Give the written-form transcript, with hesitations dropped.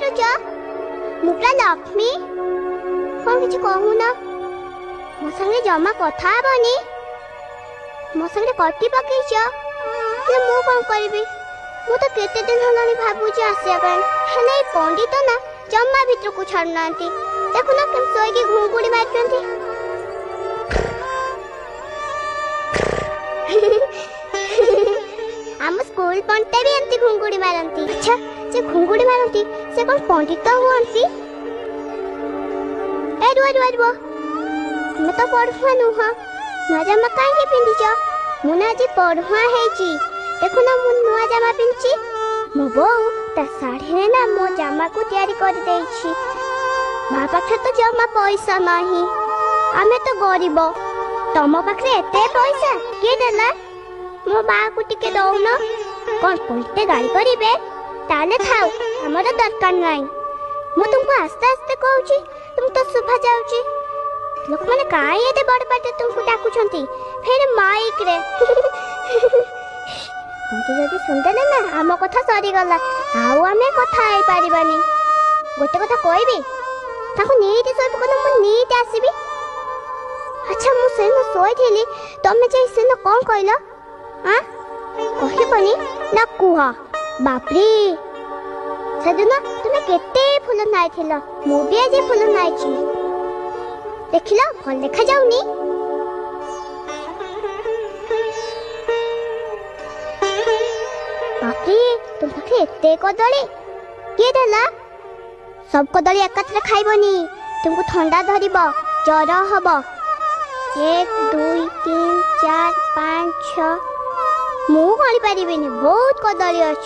କରୁଛ? ମୁଁ ପୁରା ଲକ୍ଷ୍ମୀ। କଣ କିଛି କହୁନ? ମୋ ସାଙ୍ଗେ ଜମା କଥା ହେବନି? ମୋ ସାଙ୍ଗରେ କଟି ପକେଇଛ? ହେଲେ ମୁଁ କଣ କରିବି? ମୁଁ ତ କେତେ ଦିନ ହେଲାଣି ଭାବୁଛି ଆସିବା ପାଇଁ, ହେଲେ ଏଇ ପଣ୍ଡିତ ନା ଜମା ଭିତରକୁ ଛାଡୁନାହାନ୍ତି। ଦେଖୁନ କେମିତି ଶୋଇକି ଘୁଙ୍ଗୁଡି ମାରୁଛନ୍ତି। ଆମ ସ୍କୁଲ ପଣ୍ଡିତ ବି ଏମିତି ଘୁଙ୍ଗୁଡି ମାରନ୍ତି। ଆଚ୍ଛା, ସେ ଘୁଙ୍ଗୁଡି ମାରନ୍ତି, ସେ କଣ ପଣ୍ଡିତ ହୁଅନ୍ତି? ଏ ରୁହ ରୁହ ରୁହ, ତୁମେ ତ ପଢୁଆ ନୁହଁ, ନୂଆ ଜାମା କାହିଁକି ପିନ୍ଧିଛ? ମୁଁ ନା ଆଜି ପଢୁଆ ହେଇଛି। ଦେଖୁନ ମୁଁ ନୂଆ ଜାମା ପିନ୍ଧିଛି। ମୋ ବୋଉ ତା ଶାଢୀରେ ନା ମୋ ଜାମାକୁ ତିଆରି କରିଦେଇଛି। ମା ପାଖରେ ତ ଜମା ପଇସା ନାହିଁ, ଆମେ ତ ଗରିବ। ତମ ପାଖରେ ଏତେ ପଇସା କିଏ ଦେଲା? ମୋ ମାକୁ ଟିକେ ଦଉନ। କଣ ପଇସା ଗାଳି କରିବେ? ତାହେଲେ ଥାଉ, ଆମର ଦରକାର ନାହିଁ। ମୁଁ ତୁମକୁ ଆସ୍ତେ ଆସ୍ତେ କହୁଛି, ତୁମକୁ ତ ଶୁଭା ଯାଉଛି। ଲୋକମାନେ କାହିଁ ଏତେ ବଡ ପାଟିରେ ତୁମକୁ ଡାକୁଛନ୍ତି, ଫେର ମାଇକରେ। ଯଦି ଶୁଣିଦେଲେ ନା ଆମ କଥା ସରିଗଲା, ଆଉ ଆମେ କଥା ହେଇପାରିବାନି। ଗୋଟେ କଥା କହିବି, ତାକୁ ନିଇଟି ଶୋଇପକଉନ, ମୁଁ ନିଇଟି ଆସିବି। ଆଚ୍ଛା, ମୁଁ ସେଦିନ ଶୋଇଥିଲି, ତମେ ଯାଇ ସେଦିନ କଣ କହିଲ? କହିବନି ନା କୁହ। ବାପ୍ରେ, ସେଦିନ ତୁମେ କେତେ ଫୁଲ ନାଇଥିଲ, ମୁଁ ବି ଆଜି ଫୁଲ ନାଇଛି। ଦେଖିଲ ଭଲ ଦେଖାଯାଉନି? ବାପ୍ରେ, ତୁମ ପାଖରେ ଏତେ କଦଳୀ କିଏ ଦେଲା? ସବୁ କଦଳୀ ଏକାଥରେ ଖାଇବନି, ତୁମକୁ ଥଣ୍ଡା ଧରିବ, ଜ୍ୱର ହବ। 1 2 3 4 5 6 ମୁଁ ଗଣି ପାରିବିନି, ବହୁତ କଦଳୀ ଅଛି।